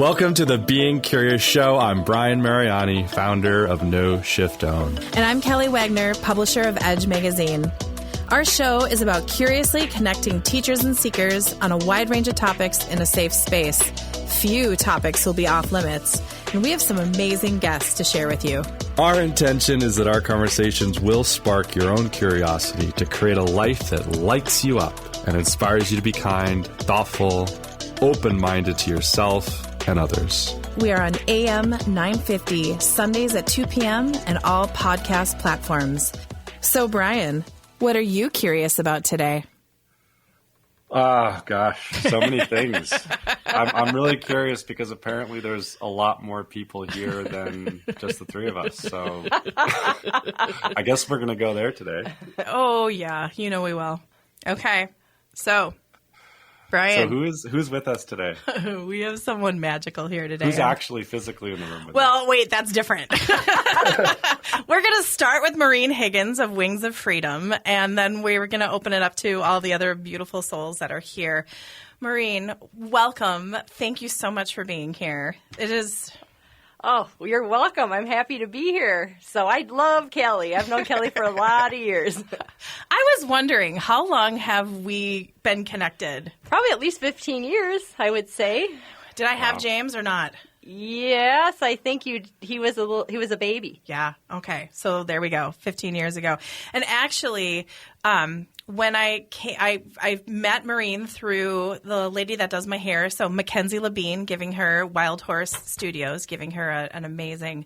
Welcome to the Being Curious Show. I'm Brian Mariani, founder of No Shift Own. And I'm Kelly Wagner, publisher of Edge Magazine. Our show is about curiously connecting teachers and seekers on a wide range of topics in a safe space. Few topics will be off limits, and we have some amazing guests to share with you. Our intention is that our conversations will spark your own curiosity to create a life that lights you up and inspires you to be kind, thoughtful, open-minded to yourself and others. We are on AM 950, Sundays at 2 p.m. and all podcast platforms. So, Brian, what are you curious about today? Oh, gosh, so many things. I'm really curious because apparently there's a lot more people here than just the three of us. So I guess we're going to go there today. Oh, yeah, you know we will. Okay, so Brian. So who's with us today? We have someone magical here today. Who's actually physically in the room with us? Well, wait, that's different. We're going to start with Maureen Higgins of Wings of Freedom, and then we're going to open it up to all the other beautiful souls that are here. Maureen, welcome. Thank you so much for being here. It is... Oh, you're welcome. I'm happy to be here. So I love Kelly. I've known Kelly for a lot of years. I was wondering, how long have we been connected? Probably at least 15 years, I would say. Did I have James or not? Yes, I think he was a baby. Yeah. Okay. So there we go. 15 years ago. And actually, when I met Maureen through the lady that does my hair. So Mackenzie Labine, giving her Wild Horse Studios, giving her an amazing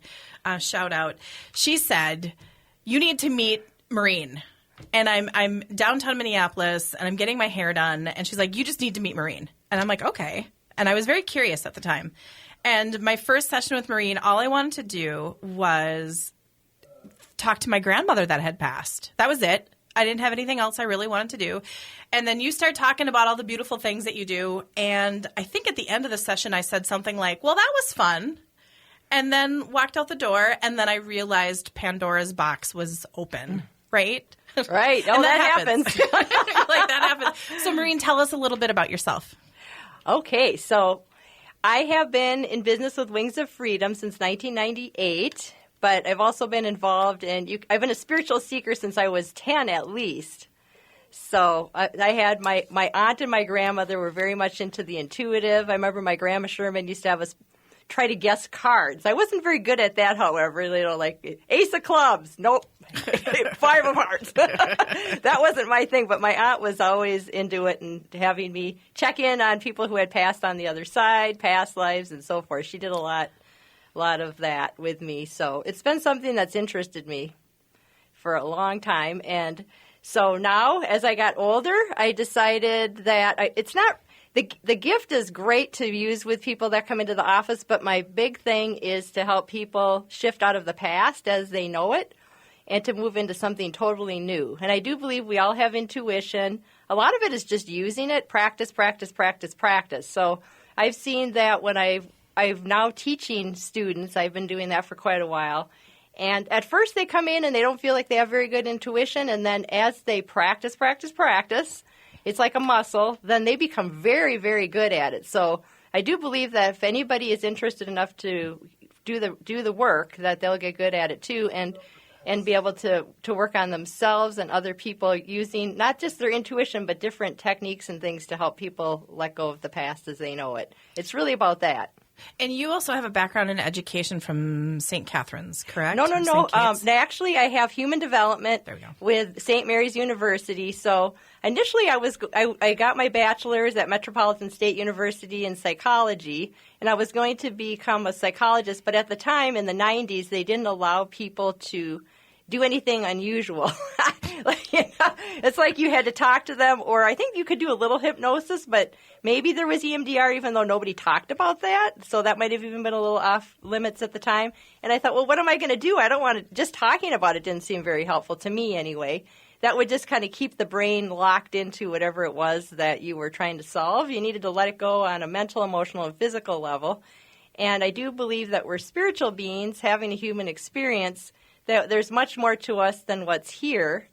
shout out. She said, "You need to meet Maureen." And I'm downtown Minneapolis and I'm getting my hair done. And she's like, "You just need to meet Maureen." And I'm like, okay. And I was very curious at the time. And my first session with Maureen, all I wanted to do was talk to my grandmother that had passed. That was it. I didn't have anything else I really wanted to do. And then you start talking about all the beautiful things that you do. And I think at the end of the session, I said something like, "Well, that was fun." And then walked out the door. And then I realized Pandora's box was open, right? Right. Oh, that happens. Like that happens. So Maureen, tell us a little bit about yourself. Okay. So I have been in business with Wings of Freedom since 1998, but I've also been involved I've been a spiritual seeker since I was 10 at least. So I had my aunt and my grandmother were very much into the intuitive. I remember my grandma Sherman used to have us try to guess cards. I wasn't very good at that, however. Like Ace of Clubs. Nope. Five of Hearts. That wasn't my thing, but my aunt was always into it and having me check in on people who had passed on the other side, past lives, and so forth. She did a lot of that with me. So it's been something that's interested me for a long time. And so now, as I got older, I decided that it's not the gift is great to use with people that come into the office, but my big thing is to help people shift out of the past as they know it and to move into something totally new. And I do believe we all have intuition. A lot of it is just using it, practice, practice, practice, practice. So I've seen that when I've now teaching students. I've been doing that for quite a while. And at first they come in and they don't feel like they have very good intuition. And then as they practice, practice, practice, it's like a muscle, then they become very, very good at it. So I do believe that if anybody is interested enough to do the work, that they'll get good at it too, and be able to work on themselves and other people using not just their intuition, but different techniques and things to help people let go of the past as they know it. It's really about that. And you also have a background in education from St. Catherine's, correct? No. Actually, I have human development with St. Mary's University. So initially, I got my bachelor's at Metropolitan State University in psychology, and I was going to become a psychologist. But at the time, in the 90s, they didn't allow people to do anything unusual. It's like you had to talk to them, or I think you could do a little hypnosis, but maybe there was EMDR even though nobody talked about that. So that might have even been a little off limits at the time. And I thought, well, what am I going to do? I don't want to, just talking about it didn't seem very helpful to me anyway. That would just kind of keep the brain locked into whatever it was that you were trying to solve. You needed to let it go on a mental, emotional, and physical level. And I do believe that we're spiritual beings having a human experience, that there's much more to us than what's here.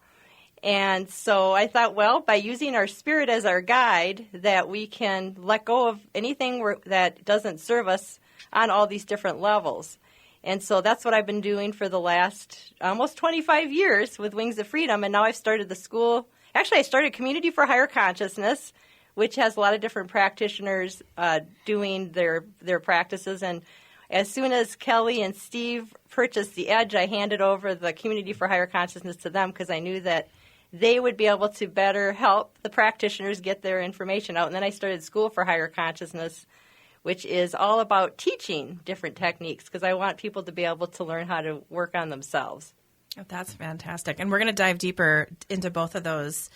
And so I thought, well, by using our spirit as our guide, that we can let go of anything that doesn't serve us on all these different levels. And so that's what I've been doing for the last almost 25 years with Wings of Freedom. And now I've started the school. Actually, I started Community for Higher Consciousness, which has a lot of different practitioners doing their practices. And as soon as Kelly and Steve purchased the Edge, I handed over the Community for Higher Consciousness to them because I knew that they would be able to better help the practitioners get their information out. And then I started School for Higher Consciousness, which is all about teaching different techniques because I want people to be able to learn how to work on themselves. That's fantastic. And we're going to dive deeper into both of those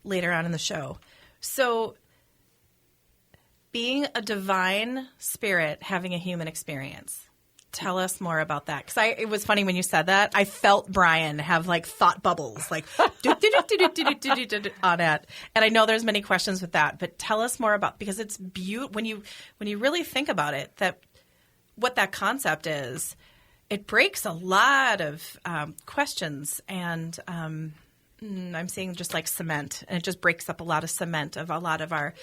later on in the show. So being a divine spirit having a human experience. Tell us more about that. Because it was funny when you said that. I felt Brian have like thought bubbles, like on it. And I know there's many questions with that, but tell us more about, because it's beautiful when you really think about it, that what that concept is, it breaks a lot of questions, and I'm seeing just like cement, and it just breaks up a lot of cement of a lot of our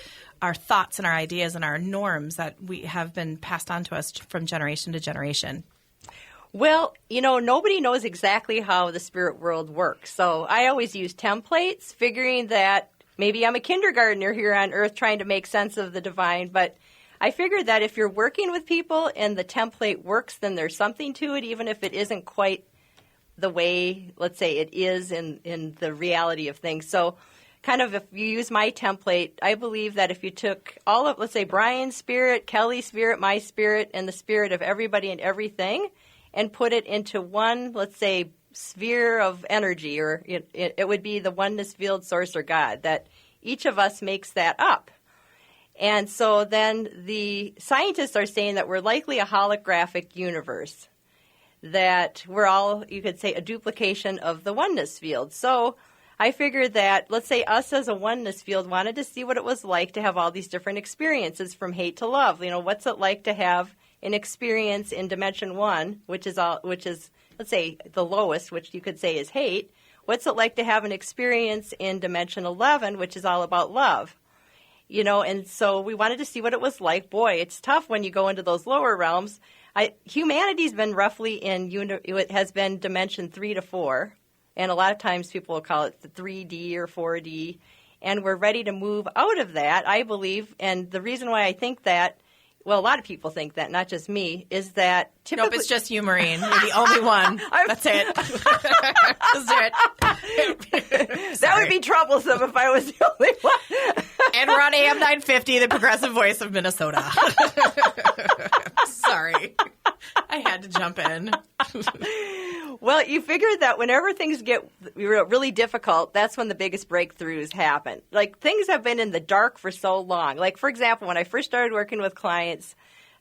thoughts and our ideas and our norms that we have been passed on to us from generation to generation. Well, nobody knows exactly how the spirit world works. So I always use templates, figuring that maybe I'm a kindergartner here on Earth trying to make sense of the divine. But I figured that if you're working with people and the template works, then there's something to it, even if it isn't quite the way, let's say, it is in the reality of things. So kind of if you use my template, I believe that if you took all of, let's say, Brian's spirit, Kelly's spirit, my spirit, and the spirit of everybody and everything, and put it into one, let's say, sphere of energy, or it would be the oneness field, source, or God, that each of us makes that up. And so then the scientists are saying that we're likely a holographic universe, that we're all, you could say, a duplication of the oneness field. So I figured that, let's say us as a oneness field wanted to see what it was like to have all these different experiences from hate to love. What's it like to have an experience in dimension 1, which is let's say the lowest, which you could say is hate. What's it like to have an experience in dimension 11, which is all about love? And so we wanted to see what it was like. Boy, it's tough when you go into those lower realms. Humanity's been roughly it has been dimension 3 to 4, and a lot of times people will call it the 3D or 4D, and we're ready to move out of that, I believe. And the reason why I think that, well, a lot of people think that, not just me, is that typically... Nope, it's just you, Maureen. You're the only one. That's it. Just do it. That would be troublesome if I was the only one. And we're on AM 950, the progressive voice of Minnesota. Sorry. I had to jump in. Well, you figure that whenever things get really difficult, that's when the biggest breakthroughs happen. Like, things have been in the dark for so long. Like, for example, when I first started working with clients,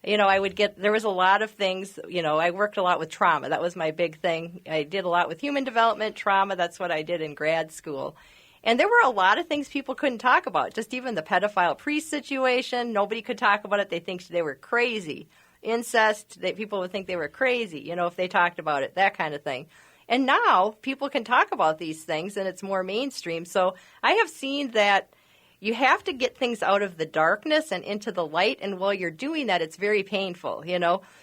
there was a lot of things, I worked a lot with trauma. That was my big thing. I did a lot with human development, trauma. That's what I did in grad school. And there were a lot of things people couldn't talk about. Just even the pedophile priest situation, nobody could talk about it. They think they were crazy. Incest, people would think they were crazy, if they talked about it, that kind of thing. And now people can talk about these things, and it's more mainstream. So I have seen that you have to get things out of the darkness and into the light, and while you're doing that, it's very painful,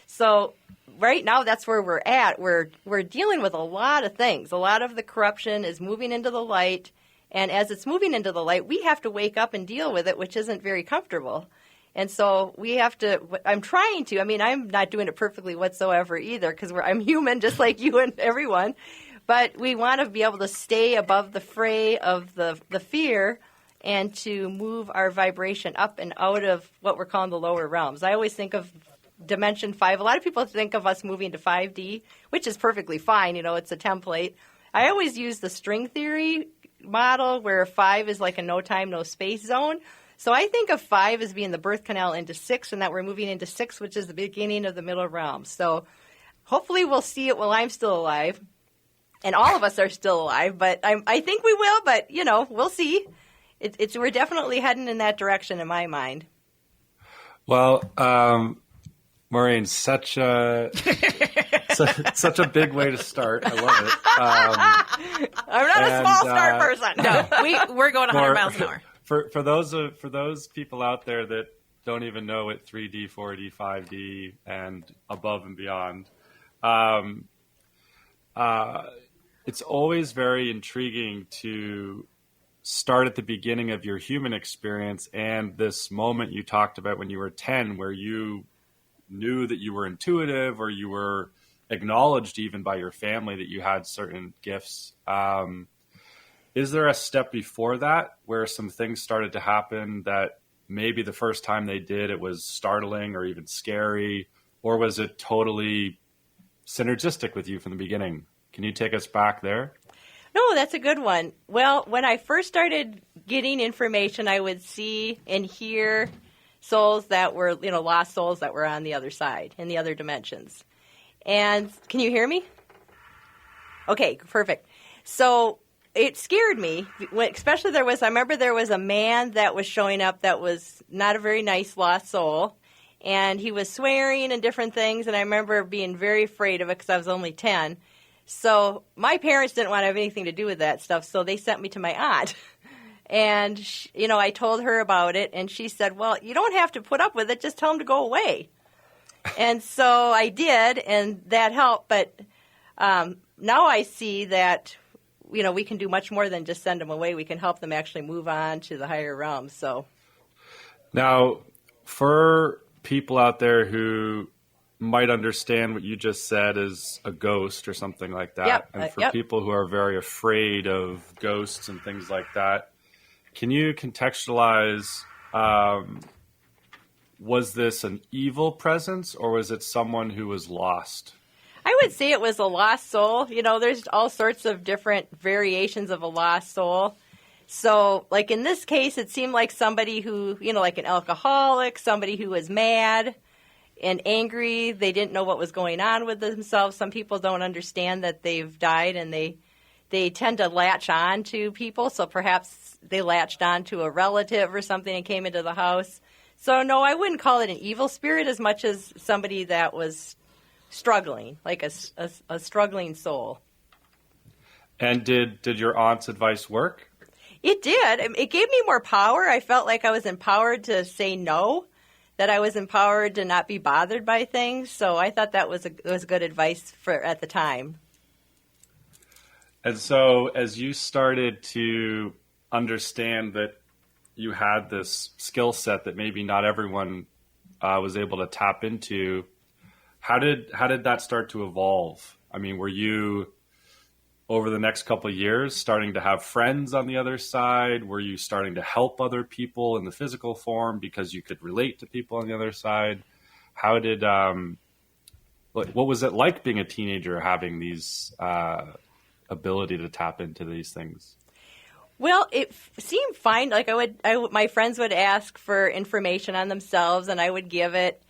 So right now, that's where we're at. We're dealing with a lot of things. A lot of the corruption is moving into the light, and as it's moving into the light, we have to wake up and deal with it, which isn't very comfortable. And so we have to, I'm trying to, I'm not doing it perfectly whatsoever either, because I'm human just like you and everyone, but we want to be able to stay above the fray of the fear and to move our vibration up and out of what we're calling the lower realms. I always think of dimension 5. A lot of people think of us moving to 5D, which is perfectly fine. It's a template. I always use the string theory model where 5 is like a no time, no space zone. So I think of 5 as being the birth canal into 6, and that we're moving into 6, which is the beginning of the middle realm. So hopefully we'll see it while I'm still alive, and all of us are still alive. But I think we will. But we'll see. We're definitely heading in that direction in my mind. Well, Maureen, such a such a big way to start. I love it. I'm not a small start person. No, we're going 100 miles an hour. For those people out there that don't even know what 3D, 4D, 5D, and above and beyond, it's always very intriguing to start at the beginning of your human experience and this moment you talked about when you were 10, where you knew that you were intuitive or you were acknowledged even by your family that you had certain gifts. Is there a step before that where some things started to happen that maybe the first time they did, it was startling or even scary, or was it totally synergistic with you from the beginning? Can you take us back there? No, that's a good one. Well, when I first started getting information, I would see and hear souls that were, lost souls that were on the other side, in the other dimensions. And can you hear me? Okay, perfect. So it scared me, especially I remember there was a man that was showing up that was not a very nice lost soul, and he was swearing and different things, and I remember being very afraid of it because I was only 10. So my parents didn't want to have anything to do with that stuff, so they sent me to my aunt. And, I told her about it, and she said, well, you don't have to put up with it, just tell him to go away. And so I did, and that helped, but now I see that, we can do much more than just send them away. We can help them actually move on to the higher realms. So now, for people out there who might understand what you just said as a ghost or something like that. Yep. And for people who are very afraid of ghosts and things like that, can you contextualize, was this an evil presence or was it someone who was lost? I would say it was a lost soul. There's all sorts of different variations of a lost soul. So, like in this case, it seemed like somebody who, like an alcoholic, somebody who was mad and angry. They didn't know what was going on with themselves. Some people don't understand that they've died, and they tend to latch on to people. So perhaps they latched on to a relative or something and came into the house. So no, I wouldn't call it an evil spirit as much as somebody that was struggling, like a struggling soul. And did your aunt's advice work? It did. It gave me more power. I felt like I was empowered to say no, that I was empowered to not be bothered by things. So I thought that was good advice at the time. And so as you started to understand that you had this skill set that maybe not everyone was able to tap into, how did that start to evolve? I mean, were you, over the next couple of years, starting to have friends on the other side? Were you starting to help other people in the physical form because you could relate to people on the other side? How did, what was it like being a teenager, having these ability to tap into these things? Well, it seemed fine. Like my friends would ask for information on themselves, and I would give it.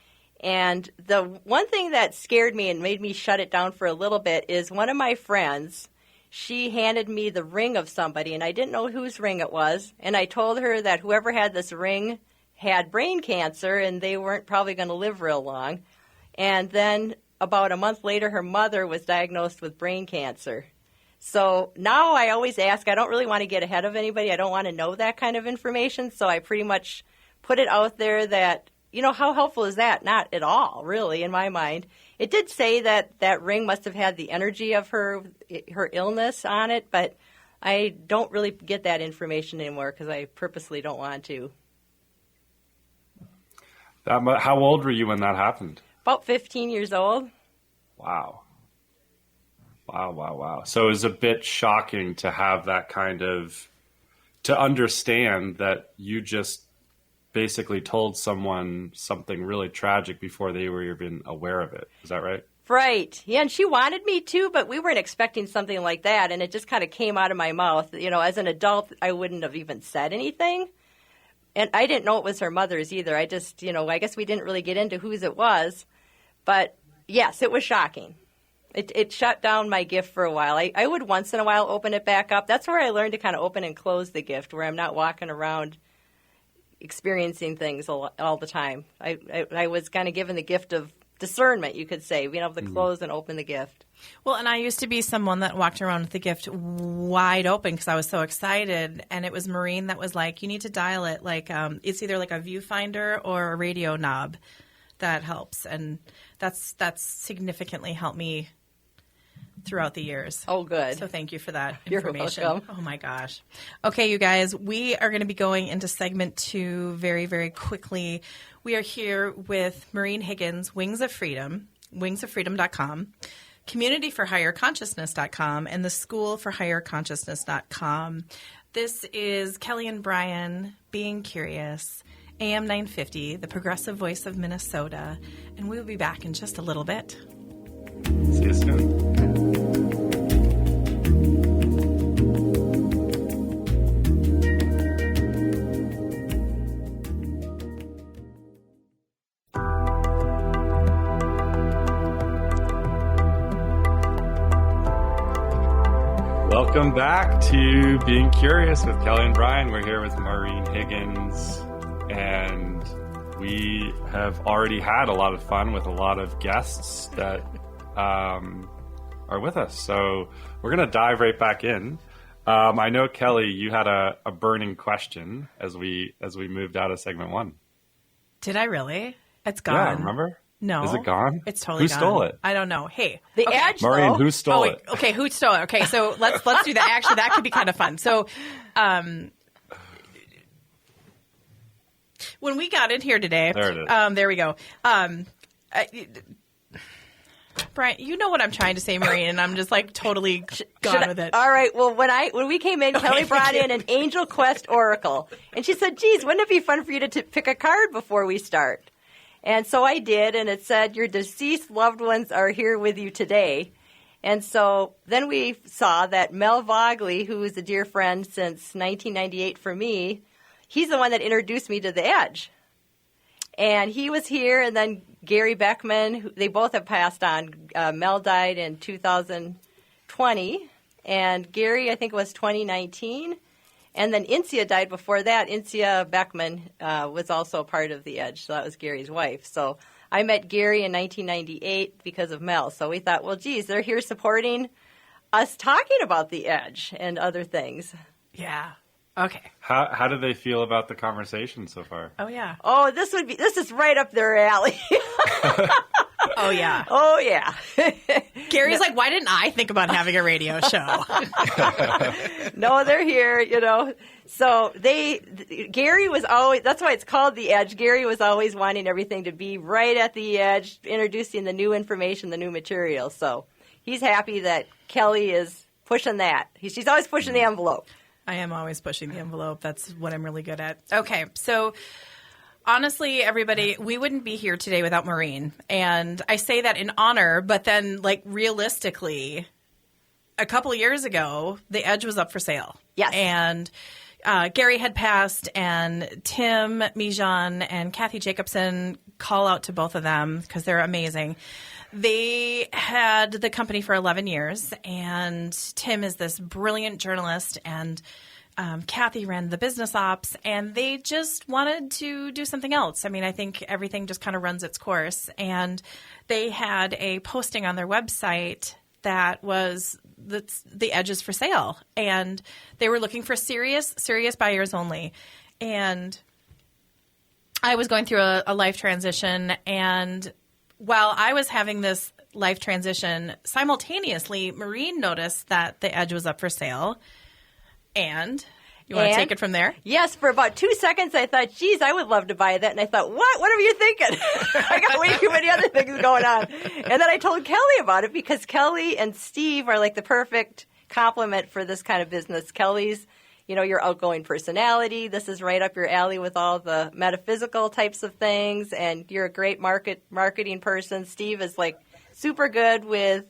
And the one thing that scared me and made me shut it down for a little bit is one of my friends. She handed me the ring of somebody, and I didn't know whose ring it was. And I told her that whoever had this ring had brain cancer, and they weren't probably going to live real long. And then about a month later, her mother was diagnosed with brain cancer. So now I always ask, I don't really want to get ahead of anybody. I don't want to know that kind of information. So I pretty much put it out there that, how helpful is that? Not at all, really, in my mind. It did say that that ring must have had the energy of her illness on it, but I don't really get that information anymore because I purposely don't want to. How old were you when that happened? About 15 years old. Wow. So it was a bit shocking to have that to understand that you just basically told someone something really tragic before they were even aware of it. Is that right? Right. Yeah, and she wanted me to, but we weren't expecting something like that, and it just kind of came out of my mouth. As an adult, I wouldn't have even said anything. And I didn't know it was her mother's either. I just, I guess we didn't really get into whose it was. But, yes, it was shocking. It shut down my gift for a while. I would once in a while open it back up. That's where I learned to kind of open and close the gift, where I'm not walking around experiencing things all the time. I was kind of given the gift of discernment, you could say, being able to close and open the gift. Well, and I used to be someone that walked around with the gift wide open because I was so excited. And it was Maureen that was like, you need to dial it. Like it's either like a viewfinder or a radio knob that helps. And that's significantly helped me throughout the years. Oh, good. So thank you for that You're information. welcome. Oh, my gosh. Okay, you guys, we are going to be going into segment 2 very, very quickly. We are here with Maureen Higgins, Wings of Freedom, wingsoffreedom.com, communityforhigherconsciousness.com, and the schoolforhigherconsciousness.com. This is Kelly and Brian, Being Curious, AM 950, the progressive voice of Minnesota, and we will be back in just a little bit. See you soon. Welcome back to Being Curious with Kelly and Brian. We're here with Maureen Higgins, and we have already had a lot of fun with a lot of guests that are with us. So we're going to dive right back in. I know, Kelly, you had a burning question as we moved out of segment 1. Did I really? It's gone. Yeah, remember? No. Is it gone? It's totally gone. Who stole it? I don't know. Hey. The edge, Maureen, though. who stole it? Okay, who stole it? Okay, so let's do that. Actually, that could be kind of fun. So, when we got in here today, There it is. There we go. Brian, you know what I'm trying to say, Maureen, and I'm just like totally gone with it. All right. Well, when we came in, Kelly brought thank in an Angel Quest Oracle, and she said, "Geez, wouldn't it be fun for you to pick a card before we start?" And so I did, and it said, "Your deceased loved ones are here with you today." And so then we saw that Mel Vogley, who is a dear friend since 1998 for me, he's the one that introduced me to the Edge. And he was here, and then Gary Beckman, they both have passed on. Mel died in 2020, and Gary, I think it was 2019. And then Insia died before that. Insia Beckman was also part of the Edge, so that was Gary's wife. So I met Gary in 1998 because of Mel. So we thought, well, geez, they're here supporting us talking about the Edge and other things. Yeah. Okay. How do they feel about the conversation so far? Oh, yeah. Oh, this is right up their alley. Oh, yeah. Oh, yeah. Gary's like, why didn't I think about having a radio show? No, they're here, you know. So Gary was always, that's why it's called the Edge. Gary was always wanting everything to be right at the edge, introducing the new information, the new material. So he's happy that Kelly is pushing that. She's always pushing the envelope. I am always pushing the envelope. That's what I'm really good at. Okay, so honestly, everybody, we wouldn't be here today without Maureen. And I say that in honor, but then, like, realistically, a couple of years ago, the Edge was up for sale. Yes. And Gary had passed, and Tim Mijan and Kathy Jacobson, call out to both of them because they're amazing. They had the company for 11 years, and Tim is this brilliant journalist, and Kathy ran the business ops, and they just wanted to do something else. I mean, I think everything just kind of runs its course, and they had a posting on their website that was the Edge is for sale, and they were looking for serious buyers only. And I was going through a life transition, and while I was having this life transition, simultaneously, Maureen noticed that the Edge was up for sale. And you want to take it from there? Yes, for about 2 seconds, I thought, geez, I would love to buy that. And I thought, what? What are you thinking? I got way too many other things going on. And then I told Kelly about it because Kelly and Steve are like the perfect complement for this kind of business. Kelly's, you know, your outgoing personality. This is right up your alley with all the metaphysical types of things. And you're a great marketing person. Steve is like super good with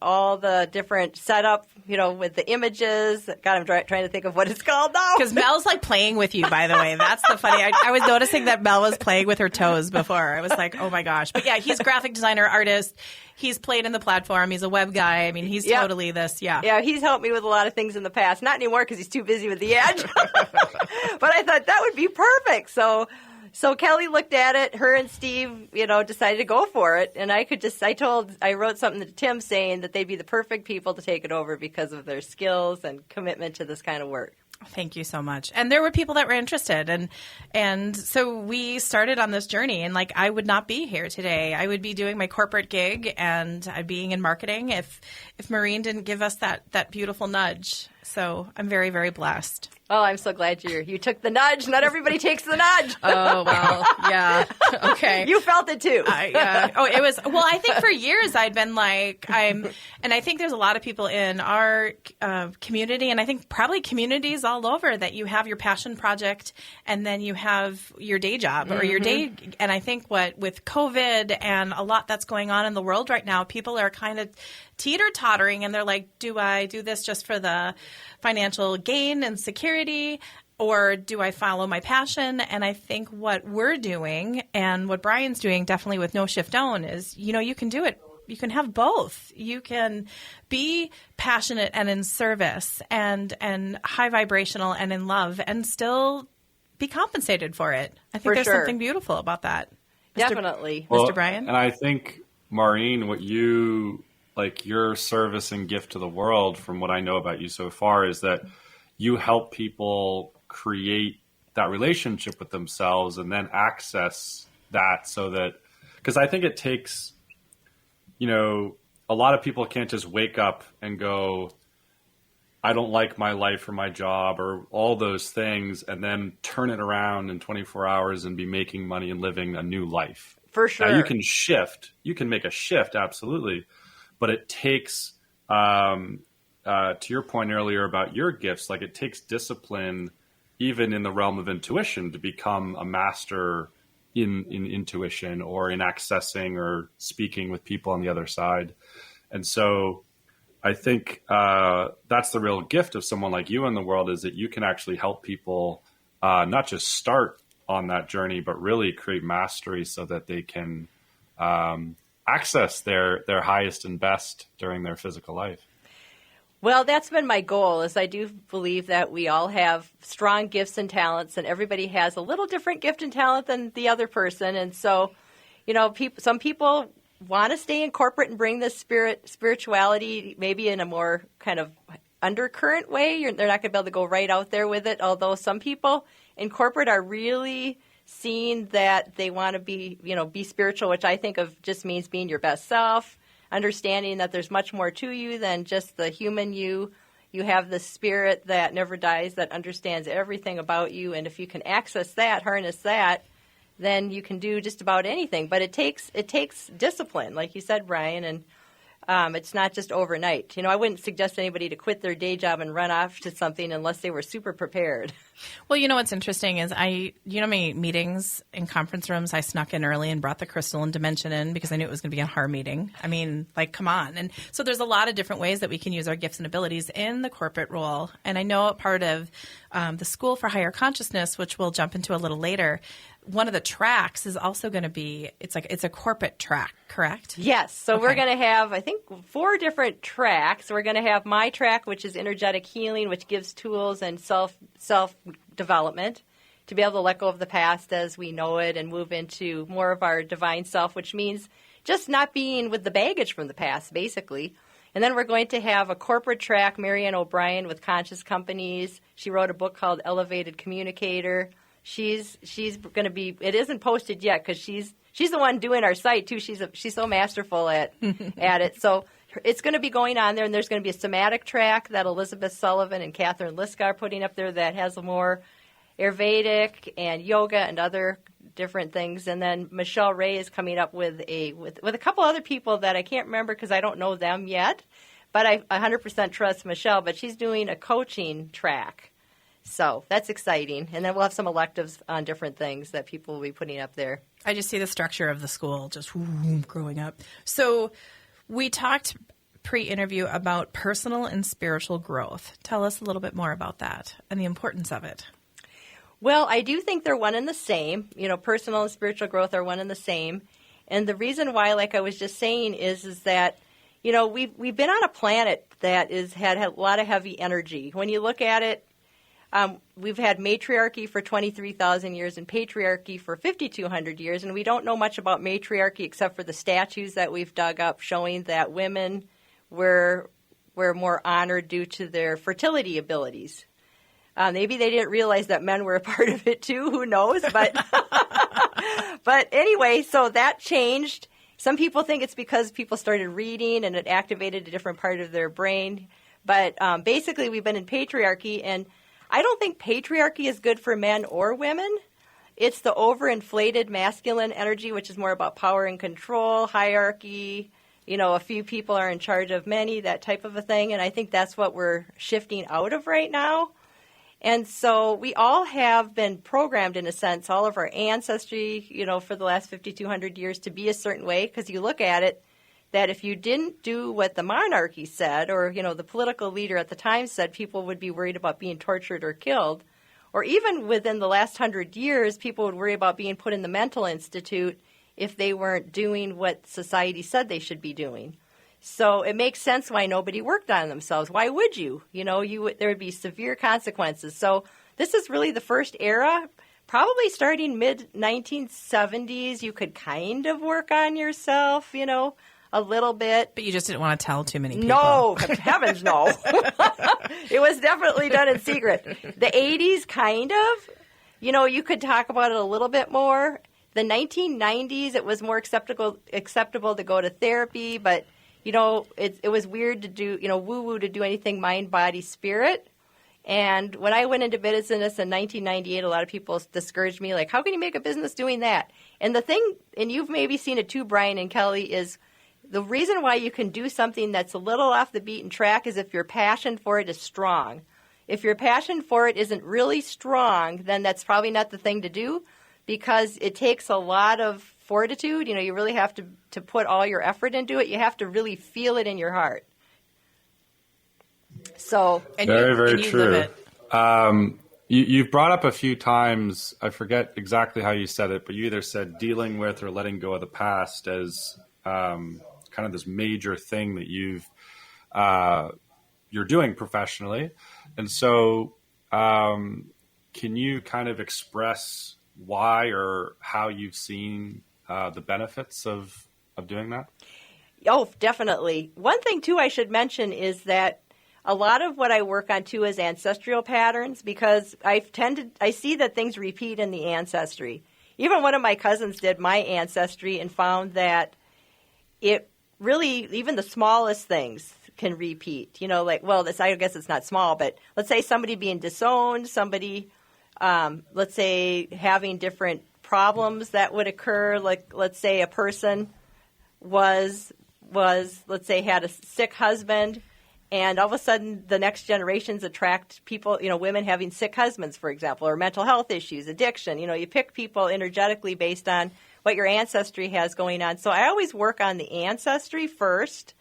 all the different setup, you know, with the images. God, I'm trying to think of what it's called now. Because Mel's like playing with you, by the way. That's the funny. I was noticing that Mel was playing with her toes before. I was like, oh my gosh. But yeah, he's a graphic designer, artist. He's played in the platform. He's a web guy. I mean, he's totally this. Yeah. Yeah, he's helped me with a lot of things in the past. Not anymore because he's too busy with the Edge. But I thought that would be perfect. So So Kelly looked at it. Her and Steve, decided to go for it. And I wrote something to Tim saying that they'd be the perfect people to take it over because of their skills and commitment to this kind of work. Thank you so much. And there were people that were interested. And so we started on this journey. And I would not be here today. I would be doing my corporate gig and I'd being in marketing if Maureen didn't give us that beautiful nudge. So I'm very, very blessed. Oh, I'm so glad you took the nudge. Not everybody takes the nudge. Oh, well, yeah. Okay. You felt it too. It was, well, I think for years I'd been and I think there's a lot of people in our community, and I think probably communities all over, that you have your passion project and then you have your day job or your day. And I think with COVID and a lot that's going on in the world right now, people are kind of teeter-tottering and they're like, do I do this just for the financial gain and security, or do I follow my passion? And I think what we're doing and what Brian's doing definitely with No Shift Own is, you can do it. You can have both. You can be passionate and in service and high vibrational and in love and still be compensated for it. I think there's something beautiful about that. Definitely. Mr. Brian? And I think, Maureen, what you... your service and gift to the world, from what I know about you so far, is that you help people create that relationship with themselves and then access that, so that, because I think it takes, a lot of people can't just wake up and go, I don't like my life or my job or all those things, and then turn it around in 24 hours and be making money and living a new life. For sure. Now, you can make a shift, absolutely. But it takes, to your point earlier about your gifts, it takes discipline, even in the realm of intuition, to become a master in intuition or in accessing or speaking with people on the other side. And so I think that's the real gift of someone like you in the world, is that you can actually help people not just start on that journey, but really create mastery so that they can access their highest and best during their physical life. Well, that's been my goal, is I do believe that we all have strong gifts and talents, and everybody has a little different gift and talent than the other person. And so, some people want to stay in corporate and bring this spirituality maybe in a more kind of undercurrent way. They're not going to be able to go right out there with it, although some people in corporate are really seeing that they want to be spiritual, which I think of just means being your best self, understanding that there's much more to you than just the human you. You have the spirit that never dies, that understands everything about you, and if you can access that, harness that, then you can do just about anything. But it takes discipline, like you said, Brian, and it's not just overnight. I wouldn't suggest anybody to quit their day job and run off to something unless they were super prepared. Well, what's interesting is my meetings in conference rooms, I snuck in early and brought the crystal and dimension in because I knew it was going to be a hard meeting. I mean, come on. And so there's a lot of different ways that we can use our gifts and abilities in the corporate role. And I know a part of the School for Higher Consciousness, which we'll jump into a little later, one of the tracks is also going to be, it's a corporate track, correct? Yes. So we're going to have, I think, 4 different tracks. We're going to have my track, which is energetic healing, which gives tools and self-development to be able to let go of the past as we know it and move into more of our divine self, which means just not being with the baggage from the past, basically. And then we're going to have a corporate track, Marianne O'Brien with Conscious Companies. She wrote a book called Elevated Communicator. She's going to be. It isn't posted yet because she's the one doing our site too. She's so masterful at it. So it's going to be going on there, and there's going to be a somatic track that Elizabeth Sullivan and Catherine Liska are putting up there that has a more Ayurvedic and yoga and other different things. And then Michelle Ray is coming up with a couple other people that I can't remember because I don't know them yet, but I 100% trust Michelle. But she's doing a coaching track. So that's exciting. And then we'll have some electives on different things that people will be putting up there. I just see the structure of the school just growing up. So we talked pre-interview about personal and spiritual growth. Tell us a little bit more about that and the importance of it. Well, I do think they're one and the same. Personal and spiritual growth are one and the same. And the reason why, like I was just saying, is that, we've been on a planet that had a lot of heavy energy. When you look at it, We've had matriarchy for 23,000 years and patriarchy for 5,200 years, and we don't know much about matriarchy except for the statues that we've dug up showing that women were more honored due to their fertility abilities. Maybe they didn't realize that men were a part of it too. Who knows? But but anyway, so that changed. Some people think it's because people started reading and it activated a different part of their brain. But basically, we've been in patriarchy, and I don't think patriarchy is good for men or women. It's the overinflated masculine energy, which is more about power and control, hierarchy. A few people are in charge of many, that type of a thing. And I think that's what we're shifting out of right now. And so we all have been programmed, in a sense, all of our ancestry, for the last 5,200 years to be a certain way. Because you look at it, that if you didn't do what the monarchy said, or, the political leader at the time said, people would be worried about being tortured or killed. Or even within the last 100 years, people would worry about being put in the mental institute if they weren't doing what society said they should be doing. So it makes sense why nobody worked on themselves. Why would you? There would be severe consequences. So this is really the first era, probably starting mid-1970s. You could kind of work on yourself, a little bit. But you just didn't want to tell too many people. No, heavens no. It was definitely done in secret. The 80s, kind of. You could talk about it a little bit more. The 1990s, it was more acceptable to go to therapy, but it was weird to do, woo-woo to do anything mind, body, spirit. And when I went into business in 1998, a lot of people discouraged me, like, how can you make a business doing that? And the thing, and you've maybe seen it too, Brian and Kelly, is the reason why you can do something that's a little off the beaten track is if your passion for it is strong. If your passion for it isn't really strong, then that's probably not the thing to do, because it takes a lot of fortitude. You really have to put all your effort into it. You have to really feel it in your heart. So, very true. You've brought up a few times, I forget exactly how you said it, but you either said dealing with or letting go of the past as kind of this major thing that you're doing professionally. And so can you kind of express why or how you've seen the benefits of doing that? Oh, definitely. One thing, too, I should mention is that a lot of what I work on, too, is ancestral patterns, because I see that things repeat in the ancestry. Even one of my cousins did my ancestry and found that it really, even the smallest things can repeat. I guess it's not small, but let's say somebody being disowned, somebody, let's say, having different problems that would occur. Like, let's say a person was let's say, had a sick husband, and all of a sudden the next generations attract people, women having sick husbands, for example, or mental health issues, addiction. You pick people energetically based on what your ancestry has going on. So I always work on the ancestry first.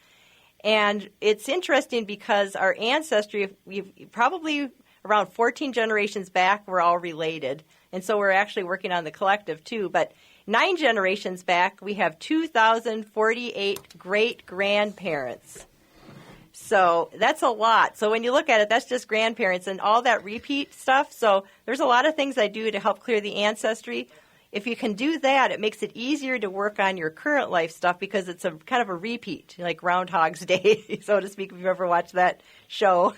And it's interesting because our ancestry, we've probably around 14 generations back, we're all related. And so we're actually working on the collective too. But 9 generations back, we have 2,048 great-grandparents. So that's a lot. So when you look at it, that's just grandparents and all that repeat stuff. So there's a lot of things I do to help clear the ancestry. If you can do that, it makes it easier to work on your current life stuff because it's a kind of a repeat, like Groundhog's Day, so to speak, if you've ever watched that show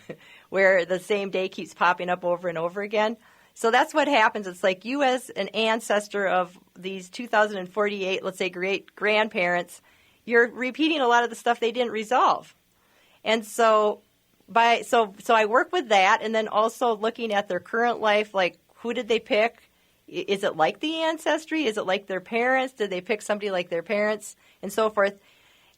where the same day keeps popping up over and over again. So that's what happens. It's like you as an ancestor of these 2,048, let's say, great-grandparents, you're repeating a lot of the stuff they didn't resolve. And so I work with that, and then also looking at their current life, like who did they pick? Is it like the ancestry? Is it like their parents? Did they pick somebody like their parents? And so forth.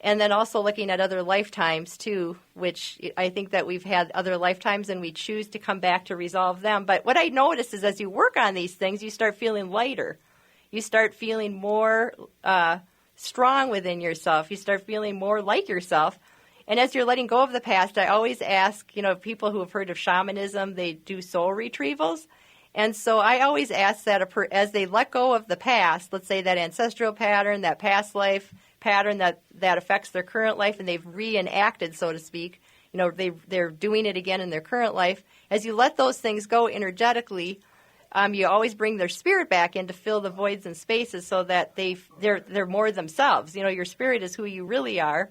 And then also looking at other lifetimes, too, which I think that we've had other lifetimes and we choose to come back to resolve them. But what I notice is as you work on these things, you start feeling lighter. You start feeling more strong within yourself. You start feeling more like yourself. And as you're letting go of the past, I always ask, people who have heard of shamanism, they do soul retrievals. And so I always ask that as they let go of the past, let's say that ancestral pattern, that past life pattern that affects their current life, and they've reenacted, so to speak, they're doing it again in their current life. As you let those things go energetically, you always bring their spirit back in to fill the voids and spaces so that they're more themselves. Your spirit is who you really are.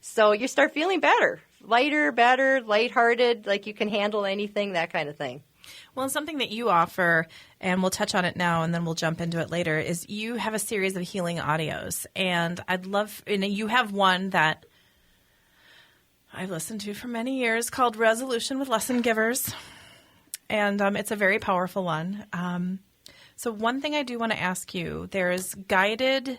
So you start feeling better, lighter, better, lighthearted, like you can handle anything, that kind of thing. Well, something that you offer, and we'll touch on it now and then we'll jump into it later, is you have a series of healing audios. And you have one that I've listened to for many years called Resolution with Lesson Givers. And it's a very powerful one. So one thing I do want to ask you, there's guided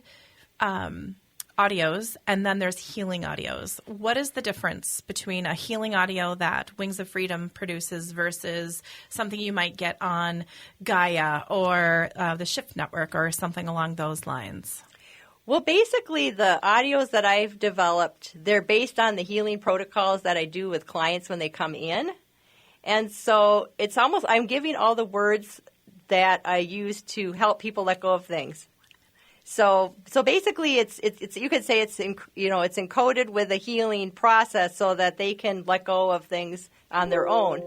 audios, and then there's healing audios. What is the difference between a healing audio that Wings of Freedom produces versus something you might get on Gaia or the Shift Network or something along those lines? Well, basically, the audios that I've developed, they're based on the healing protocols that I do with clients when they come in. And so it's almost, I'm giving all the words that I use to help people let go of things. So basically, it's you could say it's encoded with a healing process so that they can let go of things on their own.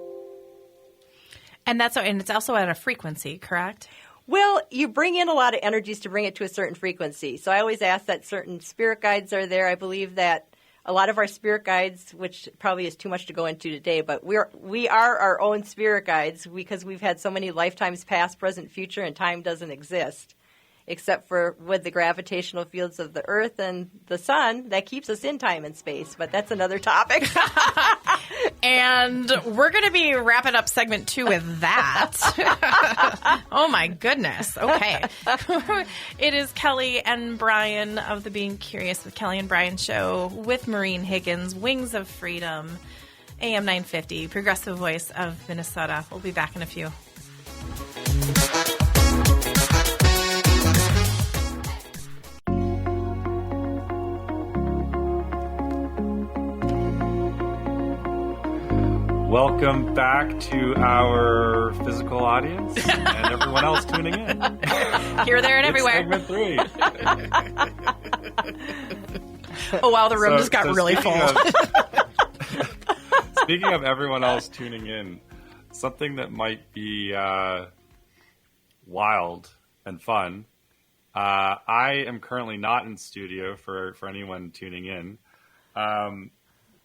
And it's also at a frequency, correct? Well, you bring in a lot of energies to bring it to a certain frequency. So I always ask that certain spirit guides are there. I believe that a lot of our spirit guides, which probably is too much to go into today, but we are our own spirit guides because we've had so many lifetimes past, present, future, and time doesn't exist. Except for with the gravitational fields of the Earth and the Sun, that keeps us in time and space. But that's another topic. And we're going to be wrapping up segment 2 with that. Oh, my goodness. Okay. It is Kelly and Brian of the Being Curious with Kelly and Brian show with Maureen Higgins, Wings of Freedom, AM 950, Progressive Voice of Minnesota. We'll be back in a few. Welcome back to our physical audience and everyone else tuning in. Here, there, and everywhere. Segment 3. Oh, wow, the room just got really full. Speaking of everyone else tuning in, something that might be wild and fun. I am currently not in studio for anyone tuning in.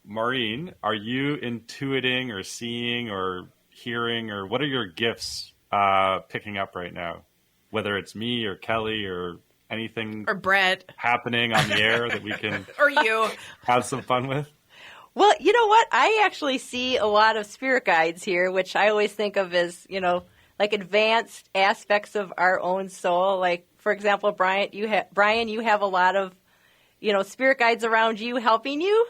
Maureen, are you intuiting or seeing or hearing, or what are your gifts picking up right now? Whether it's me or Kelly or anything or Brett happening on the air that we can or you have some fun with? Well, you know what? I actually see a lot of spirit guides here, which I always think of as, like advanced aspects of our own soul. Like, for example, Brian, you have a lot of, spirit guides around you helping you.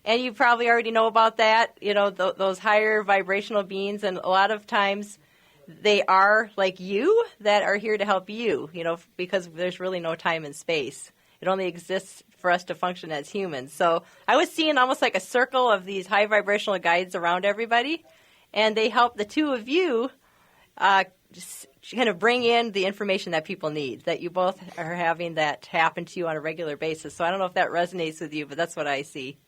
And you probably already know about that, those higher vibrational beings. And a lot of times they are like you that are here to help you, because there's really no time and space. It only exists for us to function as humans. So I was seeing almost like a circle of these high vibrational guides around everybody. And they help the two of you just kind of bring in the information that people need, that you both are having that happen to you on a regular basis. So I don't know if that resonates with you, but that's what I see.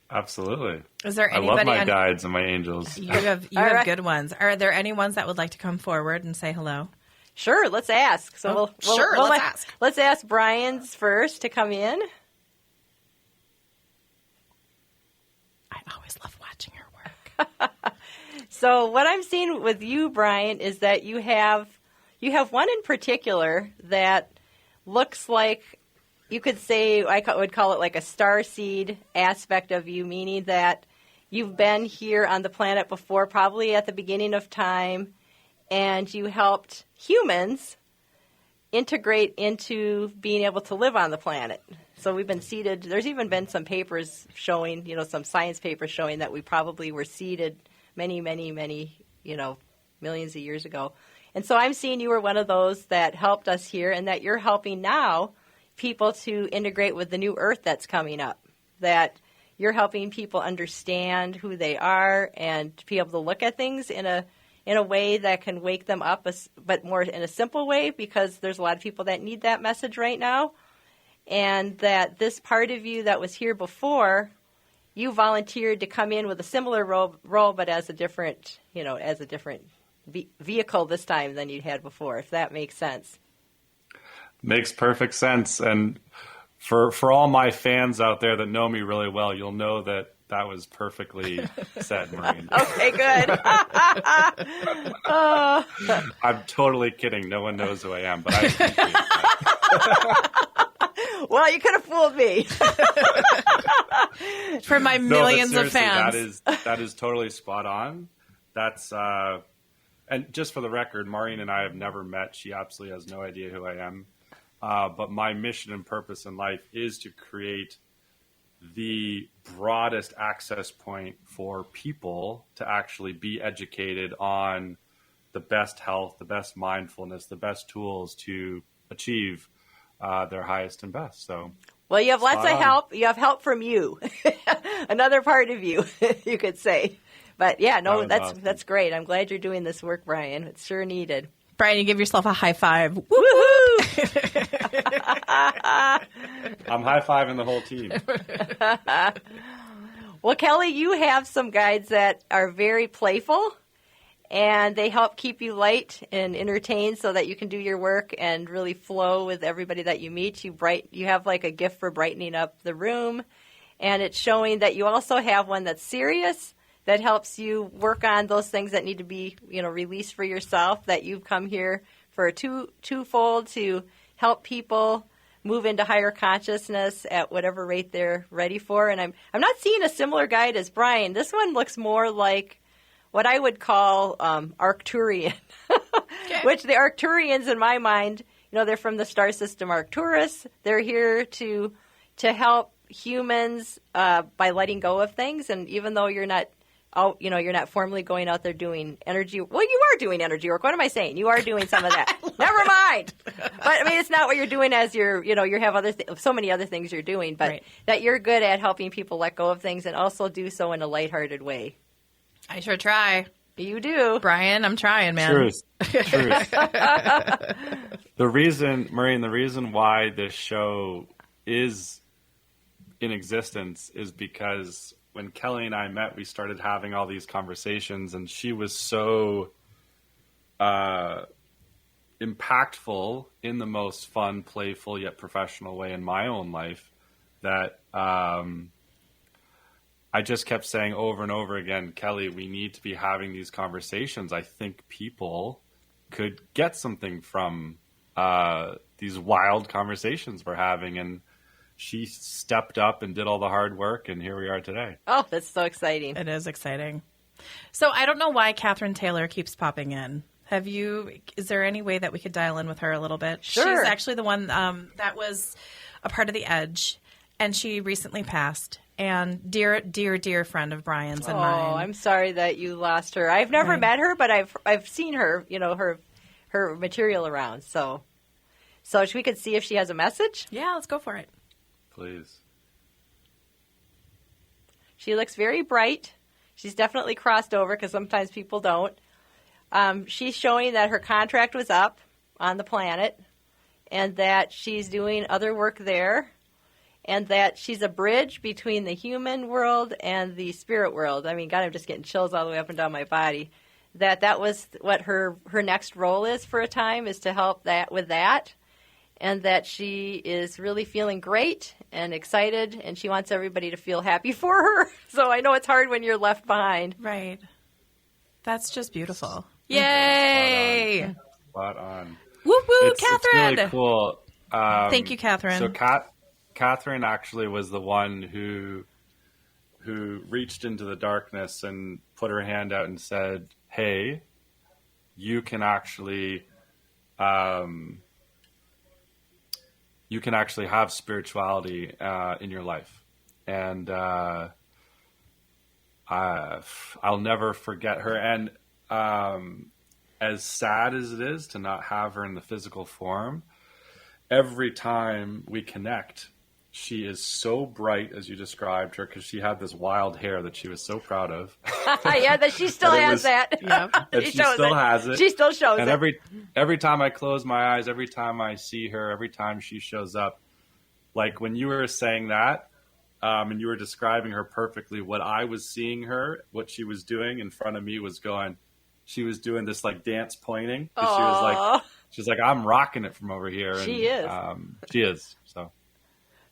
Absolutely. Is there anybody? I love my guides and my angels. You have good ones. Are there any ones that would like to come forward and say hello? Sure, let's ask. So let's ask. Let's ask Brian's first to come in. I always love watching her work. So what I'm seeing with you, Brian, is that you have one in particular that looks like, you could say, I would call it like a starseed aspect of you, meaning that you've been here on the planet before, probably at the beginning of time, and you helped humans integrate into being able to live on the planet. So we've been seeded. There's even been some papers showing, some science papers showing that we probably were seeded many, many, many, millions of years ago. And so I'm seeing you were one of those that helped us here, and that you're helping now people to integrate with the new Earth that's coming up, that you're helping people understand who they are and to be able to look at things in a way that can wake them up, but more in a simple way, because there's a lot of people that need that message right now, and that this part of you that was here before you volunteered to come in with a similar role, but as a different, vehicle this time than you had before, if that makes sense. Makes perfect sense. And for all my fans out there that know me really well, you'll know that was perfectly said, Maureen. Okay, good. I'm totally kidding. No one knows who I am, but I appreciate that. Well, you could have fooled me. For my millions of fans. That is totally spot on. That's and just for the record, Maureen and I have never met. She absolutely has no idea who I am. But my mission and purpose in life is to create the broadest access point for people to actually be educated on the best health, the best mindfulness, the best tools to achieve their highest and best. So, well, you have lots of help. You have help from you, another part of you, you could say. But yeah, no, that's great. I'm glad you're doing this work, Brian. It's sure needed. Brian, you give yourself a high five. Woohoo! I'm high-fiving the whole team. Well, Kelly, you have some guides that are very playful, and they help keep you light and entertained so that you can do your work and really flow with everybody that you meet. You have like a gift for brightening up the room, and it's showing that you also have one that's serious, that helps you work on those things that need to be, released for yourself, that you've come here for a twofold to help people move into higher consciousness at whatever rate they're ready for. And I'm not seeing a similar guide as Brian. This one looks more like what I would call Arcturian, okay. Which the Arcturians, in my mind, they're from the star system Arcturus. They're here to help humans by letting go of things. And even though you're not formally going out there doing energy. Well, you are doing energy work. What am I saying? You are doing some of that. Never mind. But it's not what you're doing as you have so many other things you're doing, but right. That you're good at helping people let go of things and also do so in a lighthearted way. I sure try. You do. Brian, I'm trying, man. Truth. Maureen, the reason why this show is in existence is because when Kelly and I met, we started having all these conversations, and she was so impactful in the most fun, playful, yet professional way in my own life that I just kept saying over and over again, Kelly, we need to be having these conversations. I think people could get something from these wild conversations we're having, and she stepped up and did all the hard work, and here we are today. Oh, that's so exciting. It is exciting. So I don't know why Catherine Taylor keeps popping in. Is there any way that we could dial in with her a little bit? Sure. She's actually the one that was a part of The Edge, and she recently passed. And dear, dear, dear friend of Brian's and mine. Oh, I'm sorry that you lost her. I've never met her, but I've seen her, her material around. So we could see if she has a message? Yeah, let's go for it. Please. She looks very bright. She's definitely crossed over because sometimes people don't. She's showing that her contract was up on the planet and that she's doing other work there and that she's a bridge between the human world and the spirit world. I mean, God, I'm just getting chills all the way up and down my body. That was what her next role is for a time, is to help with that. And that she is really feeling great and excited, and she wants everybody to feel happy for her. So I know it's hard when you're left behind. Right. That's just beautiful. Yay! Spot on. Woo woo, Catherine! It's really cool. Thank you, Catherine. So Catherine actually was the one who reached into the darkness and put her hand out and said, hey, you can actually have spirituality in your life. And I'll never forget her. And as sad as it is to not have her in the physical form, every time we connect, she is so bright, as you described her, because she had this wild hair that she was so proud of. Yeah, that she still has that. Yeah, she still has it. She still shows and it. And every time I close my eyes, every time I see her, every time she shows up, like when you were saying that, and you were describing her perfectly. What I was seeing her, what she was doing in front of me was she was doing this like dance pointing. She was like, I'm rocking it from over here. She is. She is. So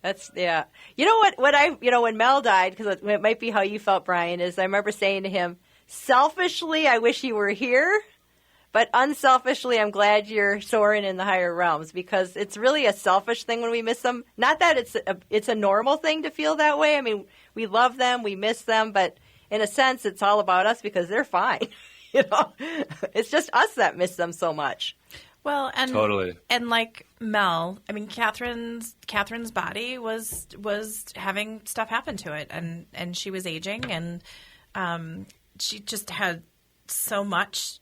that's, yeah. You know when Mel died, because it might be how you felt, Brian, is I remember saying to him, selfishly, I wish you were here. But unselfishly, I'm glad you're soaring in the higher realms, because it's really a selfish thing when we miss them. Not that it's a normal thing to feel that way. I mean, we love them, we miss them, but in a sense, it's all about us because they're fine. It's just us that miss them so much. Well, and totally. And like Mel, I mean, Catherine's body was having stuff happen to it, and she was aging, and she just had so much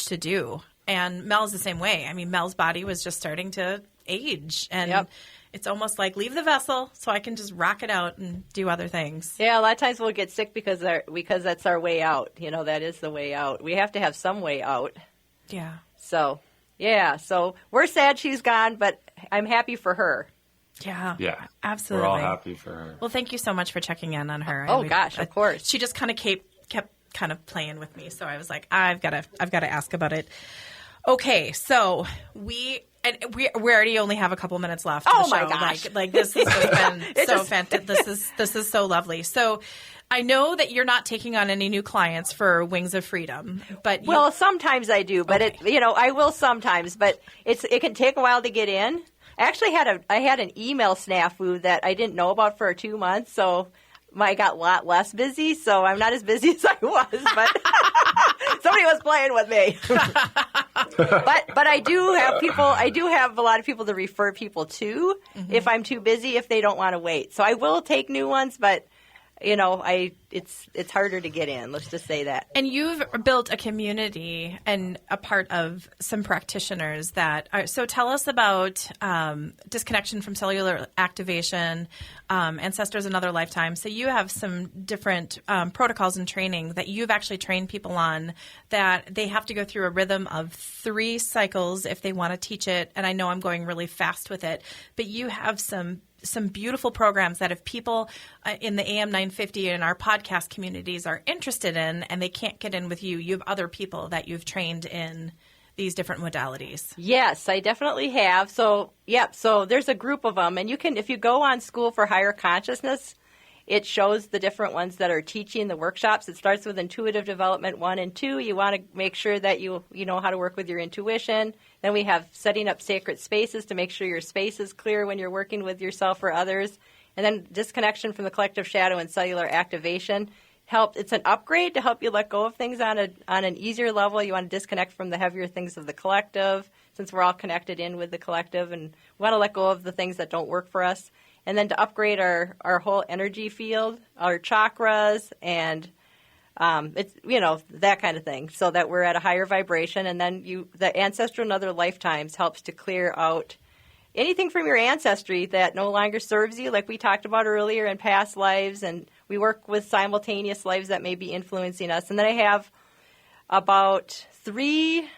to do. And Mel's the same way. I mean, Mel's body was just starting to age, and it's almost like leave the vessel so I can just rock it out and do other things. Yeah, a lot of times we'll get sick because that's our way out. That is the way out. We have to have some way out. Yeah. So, yeah. So we're sad she's gone, but I'm happy for her. Yeah. Yeah. Absolutely. We're all happy for her. Well, thank you so much for checking in on her. Oh, gosh, of course. She just kind of kept kind of playing with me, so I was like, I've got to ask about it. Okay, so we already only have a couple minutes left. Oh my gosh! Like this has been so fantastic. This is so lovely. So I know that you're not taking on any new clients for Wings of Freedom, but sometimes I do, but okay. I will sometimes, but it can take a while to get in. I actually had an email snafu that I didn't know about for 2 months, so I got a lot less busy, so I'm not as busy as I was, but somebody was playing with me. but I do have a lot of people to refer people to if I'm too busy, if they don't want to wait. So I will take new ones, but it's harder to get in. Let's just say that. And you've built a community and a part of some practitioners that are. So tell us about disconnection from cellular activation, ancestors and other lifetimes. So you have some different protocols and training that you've actually trained people on, that they have to go through a rhythm of 3 cycles if they want to teach it. And I know I'm going really fast with it, but you have some beautiful programs that if people in the AM 950 and our podcast communities are interested in and they can't get in with you, you have other people that you've trained in these different modalities. Yes, I definitely have. So there's a group of them, and if you go on School for Higher Consciousness, it shows the different ones that are teaching the workshops. It starts with Intuitive Development 1 and 2. You want to make sure that you know how to work with your intuition. Then we have setting up sacred spaces to make sure your space is clear when you're working with yourself or others. And then disconnection from the collective shadow and cellular activation. It's an upgrade to help you let go of things on an easier level. You want to disconnect from the heavier things of the collective, since we're all connected in with the collective, and we want to let go of the things that don't work for us. And then to upgrade our whole energy field, our chakras, and it's that kind of thing, so that we're at a higher vibration. And then the ancestral and other lifetimes helps to clear out anything from your ancestry that no longer serves you, like we talked about earlier, in past lives. And we work with simultaneous lives that may be influencing us. And then I have about 3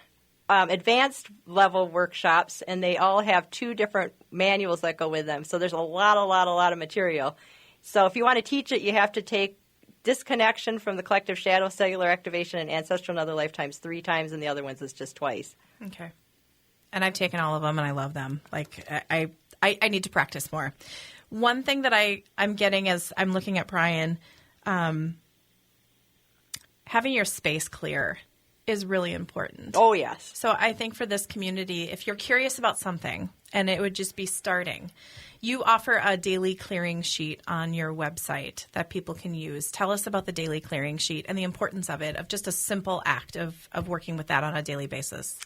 advanced level workshops, and they all have 2 different manuals that go with them. So there's a lot of material. So if you want to teach it, you have to take disconnection from the collective shadow, cellular activation, and ancestral and other lifetimes 3 times, and the other ones is just twice. Okay. And I've taken all of them, and I love them. Like I need to practice more. One thing that I'm getting as I'm looking at Brian, having your space clear is really important. Oh, yes. So I think for this community, if you're curious about something, and it would just be starting, you offer a daily clearing sheet on your website that people can use. Tell us about the daily clearing sheet and the importance of it, of just a simple act of working with that on a daily basis.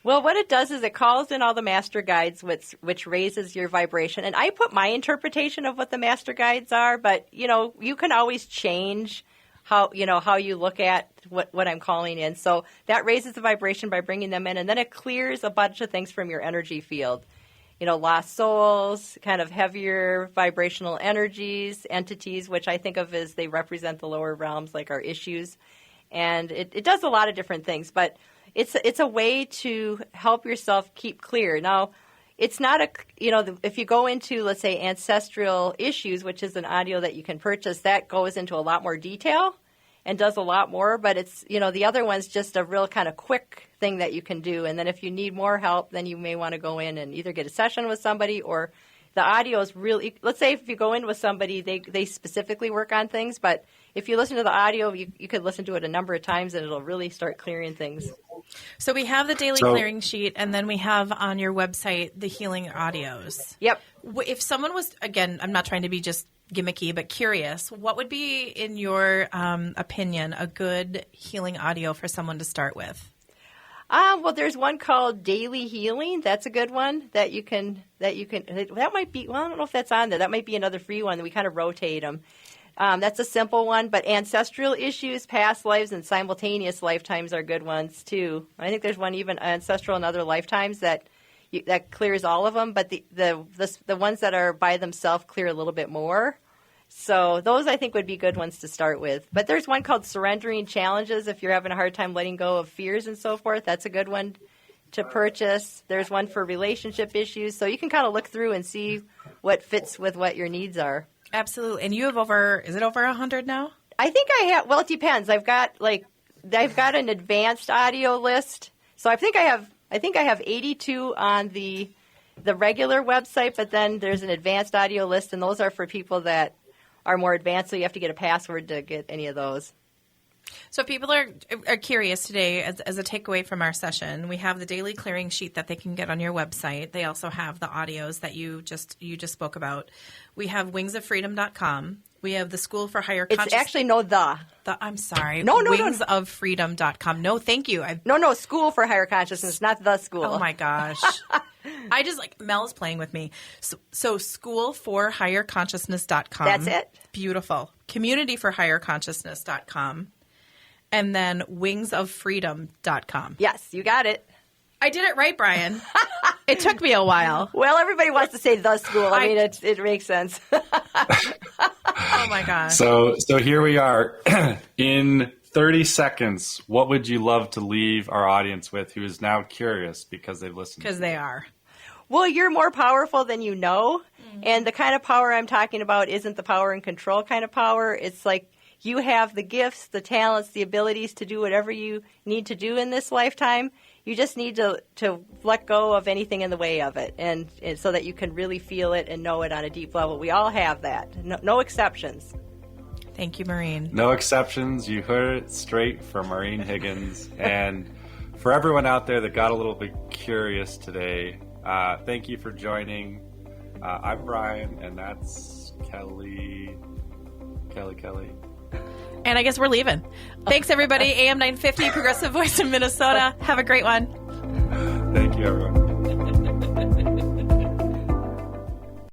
Well, what it does is it calls in all the master guides, which raises your vibration. And I put my interpretation of what the master guides are, but, you can always change how you look at what I'm calling in. So that raises the vibration by bringing them in, and then it clears a bunch of things from your energy field. Lost souls, kind of heavier vibrational energies, entities, which I think of as they represent the lower realms, like our issues. And it does a lot of different things, but it's a way to help yourself keep clear. Now, it's not if you go into, let's say, Ancestral Issues, which is an audio that you can purchase, that goes into a lot more detail and does a lot more. But it's, the other one's just a real kind of quick thing that you can do. And then if you need more help, then you may want to go in and either get a session with somebody, or the audio is really, let's say if you go in with somebody, they specifically work on things. But if you listen to the audio, you could listen to it a number of times and it'll really start clearing things. So we have the daily clearing sheet, and then we have on your website the healing audios. Yep. If someone was, again, I'm not trying to be just gimmicky, but curious, what would be, in your opinion, a good healing audio for someone to start with? Well, there's one called Daily Healing. That's a good one that might be, well, I don't know if that's on there. That might be another free one. We kind of rotate them. That's a simple one, but Ancestral Issues, Past Lives, and Simultaneous Lifetimes are good ones too. I think there's one even Ancestral and Other Lifetimes that clears all of them, but the ones that are by themselves clear a little bit more. So those I think would be good ones to start with. But there's one called Surrendering Challenges if you're having a hard time letting go of fears and so forth. That's a good one to purchase. There's one for relationship issues. So you can kind of look through and see what fits with what your needs are. Absolutely. And you have is it over 100 now? I think I have, well, it depends. I've got an advanced audio list. So I think I have 82 on the regular website, but then there's an advanced audio list, and those are for people that are more advanced, so you have to get a password to get any of those. So if people are curious today, as a takeaway from our session, we have the daily clearing sheet that they can get on your website. They also have the audios that you just spoke about. We have wingsoffreedom.com. We have the School for Higher Consciousness. It's actually I'm sorry. No. Wingsoffreedom.com. No, thank you. No, School for Higher Consciousness, not the school. Oh, my gosh. I just Mel's playing with me. So schoolforhigherconsciousness.com. That's it. Beautiful. Communityforhigherconsciousness.com. And then wingsoffreedom.com. Yes, you got it. I did it right, Brian. It took me a while. Well, everybody wants to say the school. I mean, it makes sense. Oh, my gosh. So here we are. In 30 seconds, what would you love to leave our audience with who is now curious because they've listened? Because they are. Well, you're more powerful than you know. Mm-hmm. And the kind of power I'm talking about isn't the power and control kind of power. It's like you have the gifts, the talents, the abilities to do whatever you need to do in this lifetime. You just need to let go of anything in the way of it, and so that you can really feel it and know it on a deep level. We all have that. No exceptions. Thank you, Maureen. No exceptions. You heard it straight from Maureen Higgins. And for everyone out there that got a little bit curious today, thank you for joining. I'm Brian, and that's Kelly. And I guess we're leaving. Thanks, everybody. AM 950, Progressive Voice in Minnesota. Have a great one. Thank you, everyone.